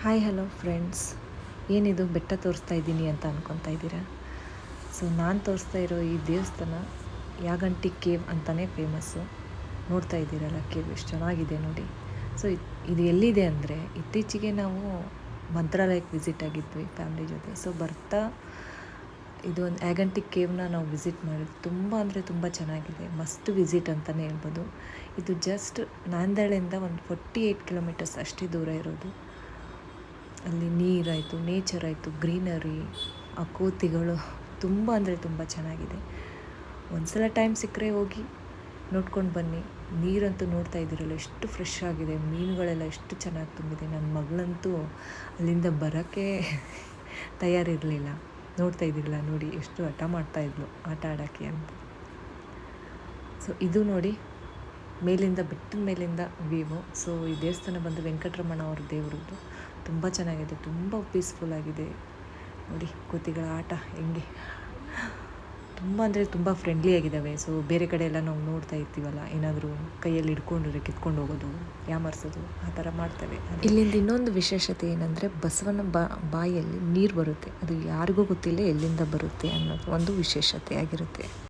Hi hello friends, ಏನಿದು ಬೆಟ್ಟ ತೋರಿಸ್ತಾ ಇದ್ದೀನಿ ಅಂತ ಅಂದ್ಕೊತಾ ಇದ್ದೀರಾ. ಸೊ ನಾನು ತೋರಿಸ್ತಾ ಇರೋ ಈ ದೇವಸ್ಥಾನ ಯಾಗಂಟಿ ಕೇವ್ ಅಂತಲೇ ಫೇಮಸ್ಸು. ನೋಡ್ತಾ ಇದ್ದೀರಲ್ಲ ಕೇವ್ ಎಷ್ಟು ಚೆನ್ನಾಗಿದೆ ನೋಡಿ. ಸೊ ಇದು ಎಲ್ಲಿದೆ ಅಂದರೆ, ಇತ್ತೀಚೆಗೆ ನಾವು ಮಂತ್ರಾಲಯಕ್ಕೆ ವಿಸಿಟ್ ಆಗಿದ್ವಿ ಫ್ಯಾಮ್ಲಿ ಜೊತೆ. ಸೊ ಬರ್ತಾ ಇದು ಒಂದು ಯಾಗಂಟಿ ಕೇವ್ನ ನಾವು ವಿಸಿಟ್ ಮಾಡಿದ್ವಿ. ತುಂಬ ಅಂದರೆ ತುಂಬ ಚೆನ್ನಾಗಿದೆ, ಮಸ್ಟ್ ವಿಸಿಟ್ ಅಂತಲೇ ಹೇಳ್ಬೋದು. ಇದು ಜಸ್ಟ್ ನಾಂದೇಳಿಂದ ಒಂದು 48 ಕಿಲೋಮೀಟರ್ಸ್ ಅಷ್ಟೇ ದೂರ ಇರೋದು. ಅಲ್ಲಿ ನೀರಾಯಿತು, ನೇಚರ್ ಆಯಿತು, ಗ್ರೀನರಿ, ಆ ಕೋತಿಗಳು ತುಂಬ ಅಂದರೆ ತುಂಬ ಚೆನ್ನಾಗಿದೆ. ಒಂದು ಸಲ ಟೈಮ್ ಸಿಕ್ಕರೆ ಹೋಗಿ ನೋಡ್ಕೊಂಡು ಬನ್ನಿ. ನೀರಂತೂ ನೋಡ್ತಾ ಇದ್ದೀರಲ್ಲ ಎಷ್ಟು ಫ್ರೆಶ್ ಆಗಿದೆ, ಮೀನುಗಳೆಲ್ಲ ಎಷ್ಟು ಚೆನ್ನಾಗಿ ತುಂಬಿದೆ. ನನ್ನ ಮಗಳಂತೂ ಅಲ್ಲಿಂದ ಬರೋಕ್ಕೆ ತಯಾರಿರಲಿಲ್ಲ. ನೋಡ್ತಾ ಇದ್ದಿರಲ್ಲ ನೋಡಿ, ಎಷ್ಟು ಹಠ ಮಾಡ್ತಾಯಿದ್ಲು ಆಟ ಆಡೋಕ್ಕೆ ಅಂತ. ಸೊ ಇದು ನೋಡಿ ಮೇಲಿಂದ, ಬೆಟ್ಟದ ಮೇಲಿಂದ ವ್ಯೂವು. ಸೊ ಈ ದೇವಸ್ಥಾನ ಬಂದು ವೆಂಕಟರಮಣ ಅವ್ರ ದೇವರದ್ದು. ತುಂಬ ಚೆನ್ನಾಗಿದೆ, ತುಂಬ ಪೀಸ್ಫುಲ್ ಆಗಿದೆ ನೋಡಿ. ಕೋತಿಗಳ ಆಟ ಹೆಂಗೆ ತುಂಬ ಅಂದರೆ ತುಂಬ ಫ್ರೆಂಡ್ಲಿ ಆಗಿದ್ದಾವೆ. ಸೊ ಬೇರೆ ಕಡೆ ಎಲ್ಲ ನಾವು ನೋಡ್ತಾ ಇರ್ತೀವಲ್ಲ, ಏನಾದರೂ ಕೈಯಲ್ಲಿ ಹಿಡ್ಕೊಂಡ್ರೆ ಕಿತ್ಕೊಂಡು ಹೋಗೋದು, ಯಾಮರ್ಸೋದು, ಆ ಥರ ಮಾಡ್ತವೆ. ಇಲ್ಲಿಂದ ಇನ್ನೊಂದು ವಿಶೇಷತೆ ಏನಂದರೆ, ಬಸವನ ಬಾಯಲ್ಲಿ ನೀರು ಬರುತ್ತೆ. ಅದು ಯಾರಿಗೂ ಗೊತ್ತಿಲ್ಲ ಎಲ್ಲಿಂದ ಬರುತ್ತೆ ಅನ್ನೋದು ಒಂದು ವಿಶೇಷತೆ ಆಗಿರುತ್ತೆ.